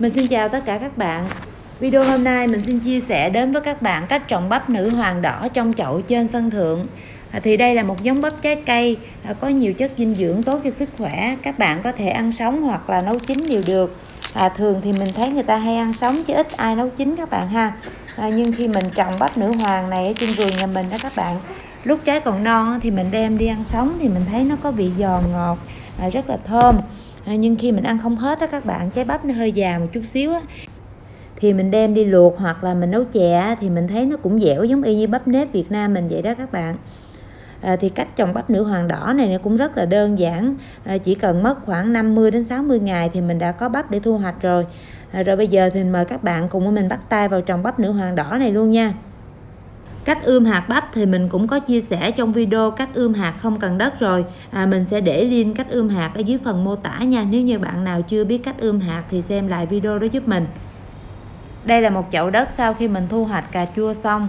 Mình xin chào tất cả các bạn. Video hôm nay mình xin chia sẻ đến với các bạn cách trồng bắp nữ hoàng đỏ trong chậu trên sân thượng. Thì đây là một giống bắp trái cây có nhiều chất dinh dưỡng tốt cho sức khỏe. Các bạn có thể ăn sống hoặc là nấu chín đều được. Thường thì mình thấy người ta hay ăn sống chứ ít ai nấu chín các bạn ha. Nhưng khi mình trồng bắp nữ hoàng này ở trên vườn nhà mình đó các bạn, lúc trái còn non thì mình đem đi ăn sống thì mình thấy nó có vị giòn ngọt, rất là thơm. Nhưng khi mình ăn không hết đó các bạn, trái bắp nó hơi già một chút xíu á, thì mình đem đi luộc hoặc là mình nấu chè thì mình thấy nó cũng dẻo giống y như bắp nếp Việt Nam mình vậy đó các bạn. Thì cách trồng bắp nữ hoàng đỏ này nó cũng rất là đơn giản, chỉ cần mất khoảng 50 đến 60 ngày thì mình đã có bắp để thu hoạch rồi. Rồi bây giờ thì mời các bạn cùng với mình bắt tay vào trồng bắp nữ hoàng đỏ này luôn nha. Cách ươm hạt bắp thì mình cũng có chia sẻ trong video cách ươm hạt không cần đất rồi. Mình sẽ để link cách ươm hạt ở dưới phần mô tả nha. Nếu như bạn nào chưa biết cách ươm hạt thì xem lại video đó giúp mình. Đây là một chậu đất sau khi mình thu hoạch cà chua xong.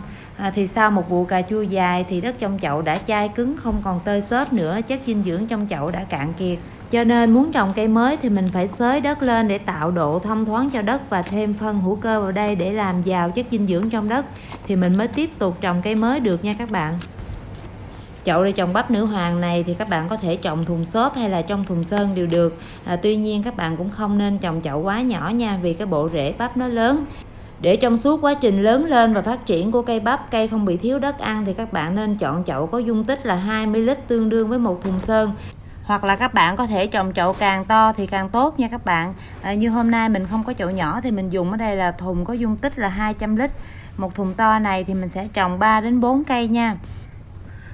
Thì sau một vụ cà chua dài thì đất trong chậu đã chai cứng, không còn tơi xốp nữa, chất dinh dưỡng trong chậu đã cạn kiệt. Cho nên muốn trồng cây mới thì mình phải xới đất lên để tạo độ thông thoáng cho đất và thêm phân hữu cơ vào đây để làm giàu chất dinh dưỡng trong đất thì mình mới tiếp tục trồng cây mới được nha các bạn. Chậu để trồng bắp nữ hoàng này thì các bạn có thể trồng thùng xốp hay là trong thùng sơn đều được. Tuy nhiên các bạn cũng không nên trồng chậu quá nhỏ nha, vì cái bộ rễ bắp nó lớn. Để trong suốt quá trình lớn lên và phát triển của cây bắp, cây không bị thiếu đất ăn thì các bạn nên chọn chậu có dung tích là 20 lít tương đương với một thùng sơn. Hoặc là các bạn có thể trồng chậu càng to thì càng tốt nha các bạn. Như hôm nay mình không có chậu nhỏ thì mình dùng ở đây là thùng có dung tích là 200 lít. Một thùng to này thì mình sẽ trồng 3 đến 4 cây nha.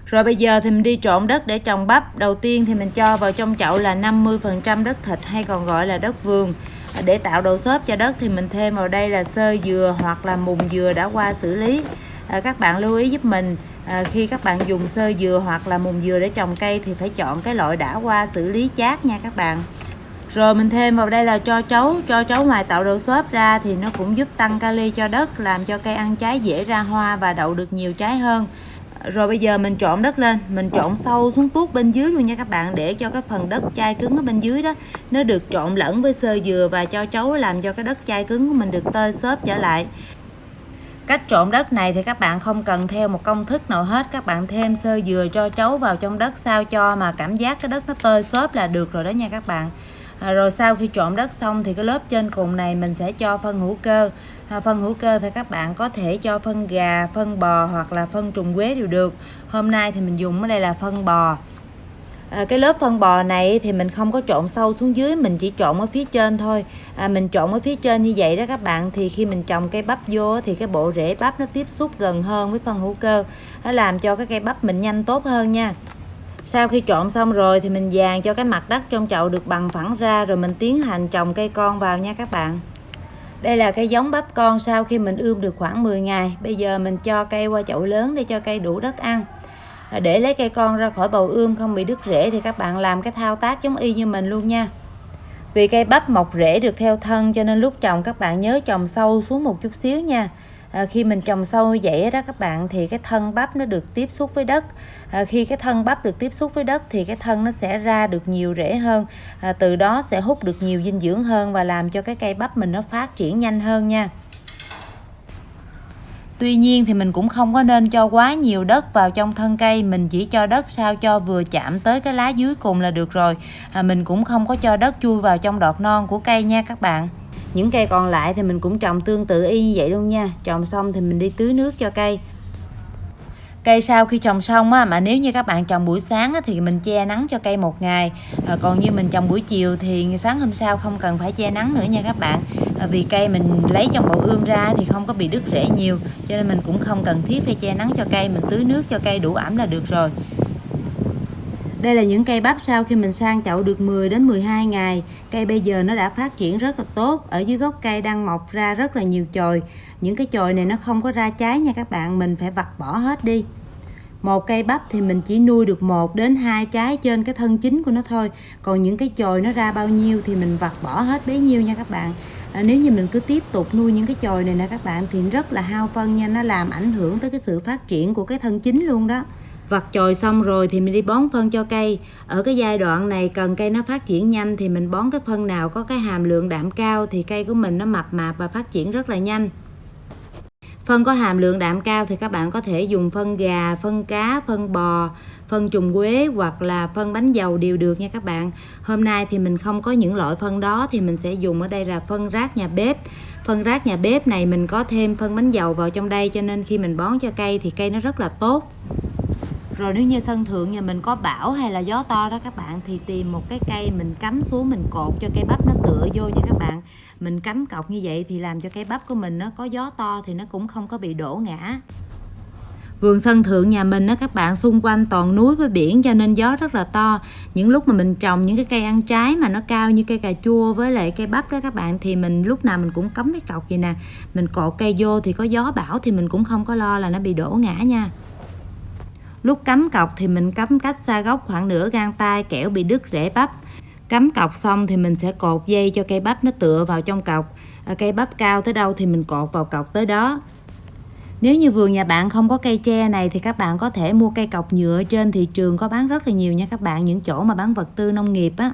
Rồi bây giờ thì mình đi trộn đất để trồng bắp. Đầu tiên thì mình cho vào trong chậu là 50% đất thịt hay còn gọi là đất vườn. Để tạo độ xốp cho đất thì mình thêm vào đây là xơ dừa hoặc là mùng dừa đã qua xử lý. Các bạn lưu ý giúp mình, khi các bạn dùng xơ dừa hoặc là mùng dừa để trồng cây thì phải chọn cái loại đã qua xử lý chát nha các bạn. Rồi mình thêm vào đây là tro trấu ngoài tạo độ xốp ra thì nó cũng giúp tăng kali cho đất, làm cho cây ăn trái dễ ra hoa và đậu được nhiều trái hơn. Rồi bây giờ mình trộn đất lên, mình trộn sâu xuống tuốt bên dưới luôn nha các bạn, để cho cái phần đất chai cứng ở bên dưới đó nó được trộn lẫn với xơ dừa và tro trấu, làm cho cái đất chai cứng của mình được tơi xốp trở lại. Cách trộn đất này thì các bạn không cần theo một công thức nào hết, các bạn thêm xơ dừa tro trấu vào trong đất sao cho mà cảm giác cái đất nó tơi xốp là được rồi đó nha các bạn. Rồi sau khi trộn đất xong thì cái lớp trên cùng này mình sẽ cho phân hữu cơ. Phân hữu cơ thì các bạn có thể cho phân gà, phân bò hoặc là phân trùng quế đều được. Hôm nay thì mình dùng ở đây là phân bò. Cái lớp phân bò này thì mình không có trộn sâu xuống dưới, mình chỉ trộn ở phía trên thôi. Mình trộn ở phía trên như vậy đó các bạn, thì khi mình trồng cây bắp vô thì cái bộ rễ bắp nó tiếp xúc gần hơn với phân hữu cơ, nó làm cho cái cây bắp mình nhanh tốt hơn nha. Sau khi trộn xong rồi thì mình dàn cho cái mặt đất trong chậu được bằng phẳng ra, rồi mình tiến hành trồng cây con vào nha các bạn. Đây là cây giống bắp con sau khi mình ươm được khoảng 10 ngày. Bây giờ mình cho cây qua chậu lớn để cho cây đủ đất ăn. Để lấy cây con ra khỏi bầu ươm không bị đứt rễ thì các bạn làm cái thao tác giống y như mình luôn nha. Vì cây bắp mọc rễ được theo thân cho nên lúc trồng các bạn nhớ trồng sâu xuống một chút xíu nha. Khi mình trồng sâu như vậy đó các bạn thì cái thân bắp nó được tiếp xúc với đất. Khi cái thân bắp được tiếp xúc với đất thì cái thân nó sẽ ra được nhiều rễ hơn. Từ đó sẽ hút được nhiều dinh dưỡng hơn và làm cho cái cây bắp mình nó phát triển nhanh hơn nha. Tuy nhiên thì mình cũng không có nên cho quá nhiều đất vào trong thân cây, mình chỉ cho đất sao cho vừa chạm tới cái lá dưới cùng là được rồi. Mình cũng không có cho đất chui vào trong đọt non của cây nha các bạn. Những cây còn lại thì mình cũng trồng tương tự y như vậy luôn nha. Trồng xong thì mình đi tưới nước cho cây. Cây sau khi trồng xong á, mà nếu như các bạn trồng buổi sáng á, thì mình che nắng cho cây một ngày. Còn như mình trồng buổi chiều thì sáng hôm sau không cần phải che nắng nữa nha các bạn. Vì cây mình lấy trong bầu ươm ra thì không có bị đứt rễ nhiều, cho nên mình cũng không cần thiết phải che nắng cho cây, mình tưới nước cho cây đủ ẩm là được rồi. Đây là những cây bắp sau khi mình sang chậu được 10 đến 12 ngày. Cây bây giờ nó đã phát triển rất là tốt. Ở dưới gốc cây đang mọc ra rất là nhiều chồi. Những cái chồi này nó không có ra trái nha các bạn, mình phải vặt bỏ hết đi. Một cây bắp thì mình chỉ nuôi được 1 đến 2 trái trên cái thân chính của nó thôi. Còn những cái chồi nó ra bao nhiêu thì mình vặt bỏ hết bấy nhiêu nha các bạn. Nếu như mình cứ tiếp tục nuôi những cái chồi này nè các bạn thì rất là hao phân nha, nó làm ảnh hưởng tới cái sự phát triển của cái thân chính luôn đó. Vặt chồi xong rồi thì mình đi bón phân cho cây. Ở cái giai đoạn này cần cây nó phát triển nhanh thì mình bón cái phân nào có cái hàm lượng đạm cao thì cây của mình nó mập mạp và phát triển rất là nhanh. Phân có hàm lượng đạm cao thì các bạn có thể dùng phân gà, phân cá, phân bò, phân trùng quế hoặc là phân bánh dầu đều được nha các bạn. Hôm nay thì mình không có những loại phân đó thì mình sẽ dùng ở đây là phân rác nhà bếp. Phân rác nhà bếp này mình có thêm phân bánh dầu vào trong đây cho nên khi mình bón cho cây thì cây nó rất là tốt. Rồi nếu như sân thượng nhà mình có bão hay là gió to đó các bạn thì tìm một cái cây mình cắm xuống mình cột cho cây bắp nó tựa vô nha các bạn. Mình cắm cọc như vậy thì làm cho cây bắp của mình nó có gió to thì nó cũng không có bị đổ ngã. Vườn sân thượng nhà mình đó các bạn, xung quanh toàn núi với biển cho nên gió rất là to. Những lúc mà mình trồng những cái cây ăn trái mà nó cao như cây cà chua với lại cây bắp đó các bạn thì mình lúc nào mình cũng cắm cái cọc vậy nè. Mình cột cây vô thì có gió bão thì mình cũng không có lo là nó bị đổ ngã nha. Lúc cắm cọc thì mình cắm cách xa gốc khoảng nửa gang tay kẻo bị đứt rễ bắp. Cắm cọc xong thì mình sẽ cột dây cho cây bắp nó tựa vào trong cọc. Cây bắp cao tới đâu thì mình cột vào cọc tới đó. Nếu như vườn nhà bạn không có cây tre này thì các bạn có thể mua cây cọc nhựa, trên thị trường có bán rất là nhiều nha các bạn, những chỗ mà bán vật tư nông nghiệp á.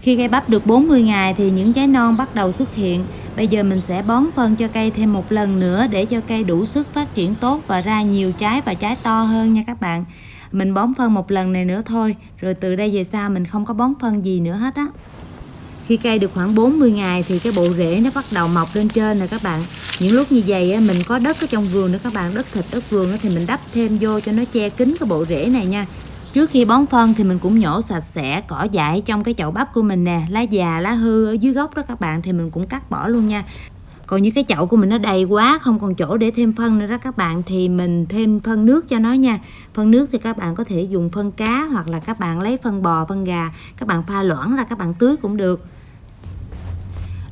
Khi cây bắp được 40 ngày thì những trái non bắt đầu xuất hiện. Bây giờ mình sẽ bón phân cho cây thêm một lần nữa để cho cây đủ sức phát triển tốt và ra nhiều trái và trái to hơn nha các bạn. Mình bón phân một lần này nữa thôi, rồi từ đây về sau mình không có bón phân gì nữa hết á. Khi cây được khoảng 40 ngày thì cái bộ rễ nó bắt đầu mọc lên trên nè các bạn. Những lúc như vậy mình có đất ở trong vườn nữa các bạn, đất thịt đất vườn thì mình đắp thêm vô cho nó che kín cái bộ rễ này nha. Trước khi bón phân thì mình cũng nhổ sạch sẽ cỏ dại trong cái chậu bắp của mình nè, lá già, lá hư ở dưới gốc đó các bạn thì mình cũng cắt bỏ luôn nha. Còn như cái chậu của mình nó đầy quá, không còn chỗ để thêm phân nữa đó các bạn thì mình thêm phân nước cho nó nha. Phân nước thì các bạn có thể dùng phân cá hoặc là các bạn lấy phân bò, phân gà, các bạn pha loãng ra các bạn tưới cũng được.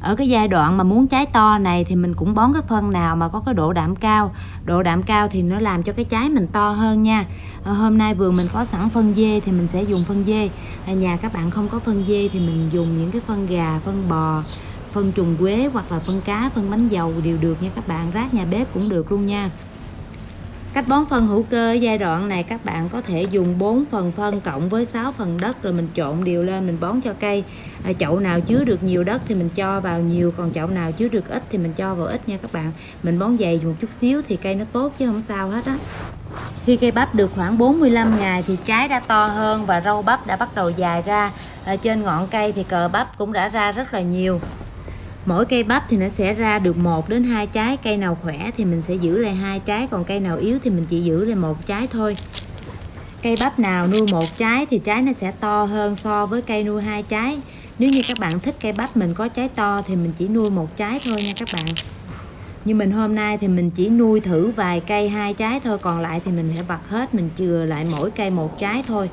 Ở cái giai đoạn mà muốn trái to này thì mình cũng bón cái phân nào mà có cái độ đạm cao. Độ đạm cao thì nó làm cho cái trái mình to hơn nha. Hôm nay vườn mình có sẵn phân dê thì mình sẽ dùng phân dê. Nhà các bạn không có phân dê thì mình dùng những cái phân gà, phân bò, phân trùng quế hoặc là phân cá, phân bánh dầu đều được nha các bạn. Rác nhà bếp cũng được luôn nha. Cách bón phân hữu cơ ở giai đoạn này các bạn có thể dùng 4 phần phân cộng với 6 phần đất rồi mình trộn đều lên mình bón cho cây. Chậu nào chứa được nhiều đất thì mình cho vào nhiều, còn chậu nào chứa được ít thì mình cho vào ít nha các bạn. Mình bón dày một chút xíu thì cây nó tốt chứ không sao hết á. Khi cây bắp được khoảng 45 ngày thì trái đã to hơn và râu bắp đã bắt đầu dài ra. Trên ngọn cây thì cờ bắp cũng đã ra rất là nhiều. Mỗi cây bắp thì nó sẽ ra được 1 đến 2 trái, cây nào khỏe thì mình sẽ giữ lại 2 trái, còn cây nào yếu thì mình chỉ giữ lại 1 trái thôi. Cây bắp nào nuôi 1 trái thì trái nó sẽ to hơn so với cây nuôi 2 trái. Nếu như các bạn thích cây bắp mình có trái to thì mình chỉ nuôi 1 trái thôi nha các bạn. Như mình hôm nay thì mình chỉ nuôi thử vài cây 2 trái thôi, còn lại thì mình sẽ vặt hết, mình chừa lại mỗi cây 1 trái thôi.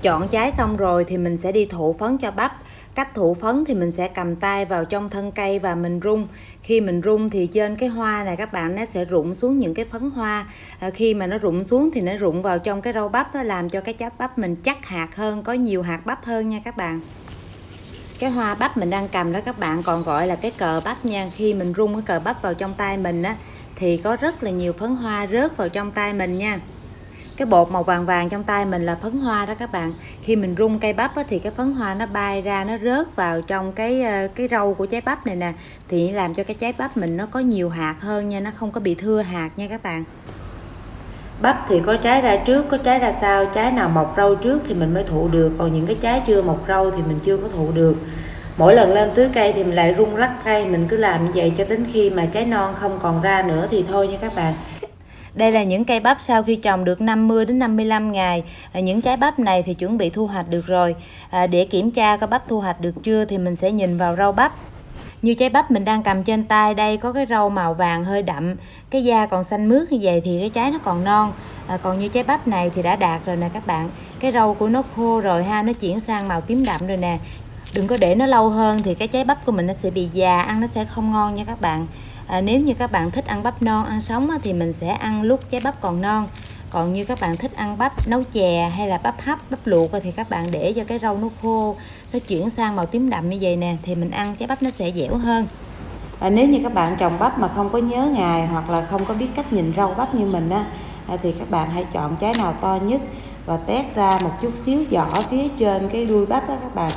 Chọn trái xong rồi thì mình sẽ đi thụ phấn cho bắp. Cách thụ phấn thì mình sẽ cầm tay vào trong thân cây và mình rung. Khi mình rung thì trên cái hoa này các bạn nó sẽ rụng xuống những cái phấn hoa. Khi mà nó rụng xuống thì nó rụng vào trong cái rau bắp đó, làm cho cái trái bắp mình chắc hạt hơn, có nhiều hạt bắp hơn nha các bạn. Cái hoa bắp mình đang cầm đó các bạn còn gọi là cái cờ bắp nha. Khi mình rung cái cờ bắp vào trong tay mình á thì có rất là nhiều phấn hoa rớt vào trong tay mình nha. Cái bột màu vàng vàng trong tay mình là phấn hoa đó các bạn. Khi mình rung cây bắp á, thì cái phấn hoa nó bay ra, nó rớt vào trong cái râu của trái bắp này nè. Thì làm cho cái trái bắp mình nó có nhiều hạt hơn nha, nó không có bị thưa hạt nha các bạn. Bắp thì có trái ra trước, có trái ra sau. Trái nào mọc râu trước thì mình mới thụ được, còn những cái trái chưa mọc râu thì mình chưa có thụ được. Mỗi lần lên tưới cây thì mình lại rung lắc cây, mình cứ làm như vậy cho đến khi mà trái non không còn ra nữa thì thôi nha các bạn. Đây là những cây bắp sau khi trồng được 50 đến 55 ngày. Những trái bắp này thì chuẩn bị thu hoạch được rồi. Để kiểm tra coi bắp thu hoạch được chưa thì mình sẽ nhìn vào rau bắp. Như trái bắp mình đang cầm trên tay đây có cái râu màu vàng hơi đậm, cái da còn xanh mướt như vậy thì cái trái nó còn non. Còn như trái bắp này thì đã đạt rồi nè các bạn. Cái râu của nó khô rồi ha, nó chuyển sang màu tím đậm rồi nè. Đừng có để nó lâu hơn thì cái trái bắp của mình nó sẽ bị già, ăn nó sẽ không ngon nha các bạn. Nếu như các bạn thích ăn bắp non, ăn sống thì mình sẽ ăn lúc trái bắp còn non. Còn như các bạn thích ăn bắp nấu chè hay là bắp hấp, bắp luộc thì các bạn để cho cái rau nó khô, nó chuyển sang màu tím đậm như vậy nè thì mình ăn trái bắp nó sẽ dẻo hơn. Nếu như các bạn trồng bắp mà không có nhớ ngày hoặc là không có biết cách nhìn rau bắp như mình á thì các bạn hãy chọn trái nào to nhất và tét ra một chút xíu vỏ phía trên cái đuôi bắp đó các bạn,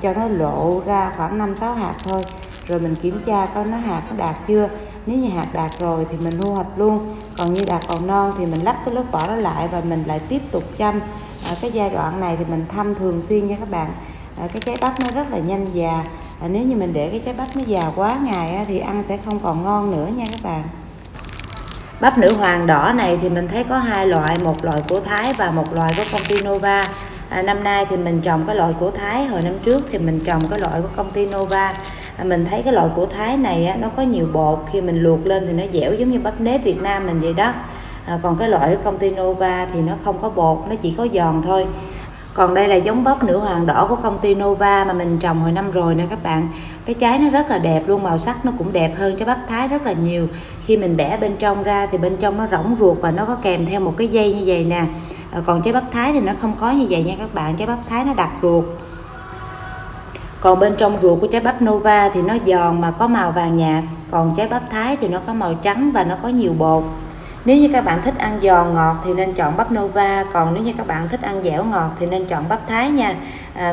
cho nó lộ ra khoảng 5-6 hạt thôi. Rồi mình kiểm tra coi nó hạt có đạt chưa. Nếu như hạt đạt rồi thì mình thu hoạch luôn, còn như đạt còn non thì mình lắp cái lớp vỏ đó lại và mình lại tiếp tục chăm. Cái giai đoạn này thì mình thăm thường xuyên nha các bạn. Cái trái bắp nó rất là nhanh già, nếu như mình để cái trái bắp nó già quá ngày thì ăn sẽ không còn ngon nữa nha các bạn. Bắp nữ hoàng đỏ này thì mình thấy có hai loại, một loại của Thái và một loại của công ty Nova. Năm nay thì mình trồng cái loại của Thái, hồi năm trước thì mình trồng cái loại của công ty Nova. Mình thấy cái loại của Thái này nó có nhiều bột, khi mình luộc lên thì nó dẻo giống như bắp nếp Việt Nam mình vậy đó. Còn cái loại của công ty Nova thì nó không có bột, nó chỉ có giòn thôi. Còn đây là giống bắp nữ hoàng đỏ của công ty Nova mà mình trồng hồi năm rồi nè các bạn. Cái trái nó rất là đẹp luôn, màu sắc nó cũng đẹp hơn trái bắp Thái rất là nhiều. Khi mình bẻ bên trong ra thì bên trong nó rỗng ruột và nó có kèm theo một cái dây như vậy nè. Còn trái bắp Thái thì nó không có như vậy nha các bạn, trái bắp Thái nó đặc ruột. Còn bên trong ruột của trái bắp Nova thì nó giòn mà có màu vàng nhạt, còn trái bắp Thái thì nó có màu trắng và nó có nhiều bột. Nếu như các bạn thích ăn giòn ngọt thì nên chọn bắp Nova, còn nếu như các bạn thích ăn dẻo ngọt thì nên chọn bắp Thái nha.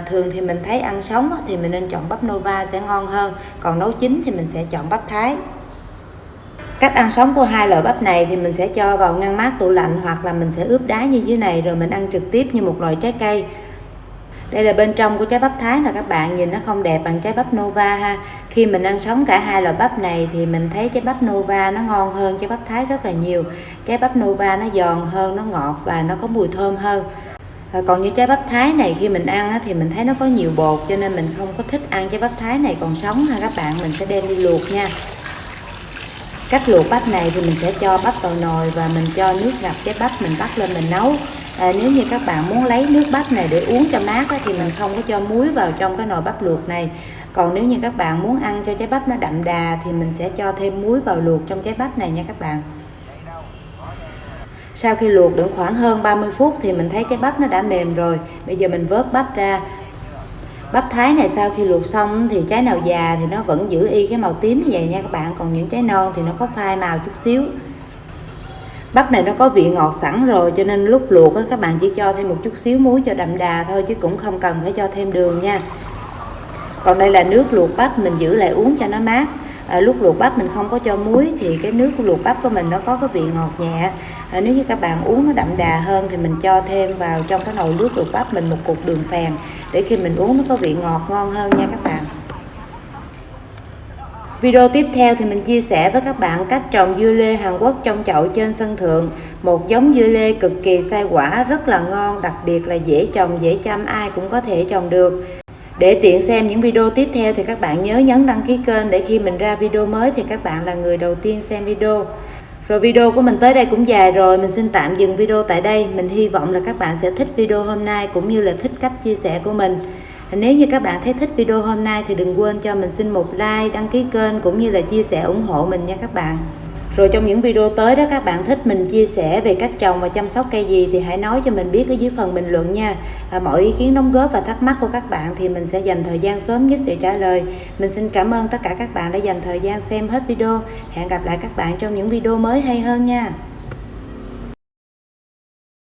Thường thì mình thấy ăn sống thì mình nên chọn bắp Nova sẽ ngon hơn, còn nấu chín thì mình sẽ chọn bắp Thái. Cách ăn sống của hai loại bắp này thì mình sẽ cho vào ngăn mát tủ lạnh hoặc là mình sẽ ướp đá như dưới này rồi mình ăn trực tiếp như một loại trái cây. Đây là bên trong của trái bắp Thái nè các bạn, nhìn nó không đẹp bằng trái bắp Nova ha. Khi mình ăn sống cả hai loại bắp này thì mình thấy trái bắp Nova nó ngon hơn trái bắp Thái rất là nhiều. Trái bắp Nova nó giòn hơn, nó ngọt và nó có mùi thơm hơn. Còn như trái bắp Thái này khi mình ăn thì mình thấy nó có nhiều bột cho nên mình không có thích ăn trái bắp Thái này còn sống ha các bạn, mình sẽ đem đi luộc nha. Cách luộc bắp này thì mình sẽ cho bắp vào nồi và mình cho nước ngập trái bắp mình bắt lên mình nấu. Nếu như các bạn muốn lấy nước bắp này để uống cho mát thì mình không có cho muối vào trong cái nồi bắp luộc này. Còn nếu như các bạn muốn ăn cho trái bắp nó đậm đà thì mình sẽ cho thêm muối vào luộc trong trái bắp này nha các bạn. Sau khi luộc được khoảng hơn 30 phút thì mình thấy trái bắp nó đã mềm rồi. Bây giờ mình vớt bắp ra. Bắp Thái này sau khi luộc xong thì trái nào già thì nó vẫn giữ y cái màu tím như vậy nha các bạn, còn những trái non thì nó có phai màu chút xíu. Bắp này nó có vị ngọt sẵn rồi cho nên lúc luộc các bạn chỉ cho thêm một chút xíu muối cho đậm đà thôi chứ cũng không cần phải cho thêm đường nha. Còn đây là nước luộc bắp mình giữ lại uống cho nó mát. Lúc luộc bắp mình không có cho muối thì cái nước luộc bắp của mình nó có cái vị ngọt nhẹ. Nếu như các bạn uống nó đậm đà hơn thì mình cho thêm vào trong cái nồi nước luộc bắp mình một cục đường phèn để khi mình uống nó có vị ngọt ngon hơn nha các bạn. Video tiếp theo thì mình chia sẻ với các bạn cách trồng dưa lê Hàn Quốc trong chậu trên sân thượng. Một giống dưa lê cực kỳ sai quả, rất là ngon, đặc biệt là dễ trồng, dễ chăm, ai cũng có thể trồng được. Để tiện xem những video tiếp theo thì các bạn nhớ nhấn đăng ký kênh để khi mình ra video mới thì các bạn là người đầu tiên xem video. Rồi video của mình tới đây cũng dài rồi, mình xin tạm dừng video tại đây. Mình hy vọng là các bạn sẽ thích video hôm nay cũng như là thích cách chia sẻ của mình. Nếu như các bạn thấy thích video hôm nay thì đừng quên cho mình xin một like, đăng ký kênh cũng như là chia sẻ ủng hộ mình nha các bạn. Rồi trong những video tới đó các bạn thích mình chia sẻ về cách trồng và chăm sóc cây gì thì hãy nói cho mình biết ở dưới phần bình luận nha. Mọi ý kiến đóng góp và thắc mắc của các bạn thì mình sẽ dành thời gian sớm nhất để trả lời. Mình xin cảm ơn tất cả các bạn đã dành thời gian xem hết video. Hẹn gặp lại các bạn trong những video mới hay hơn nha.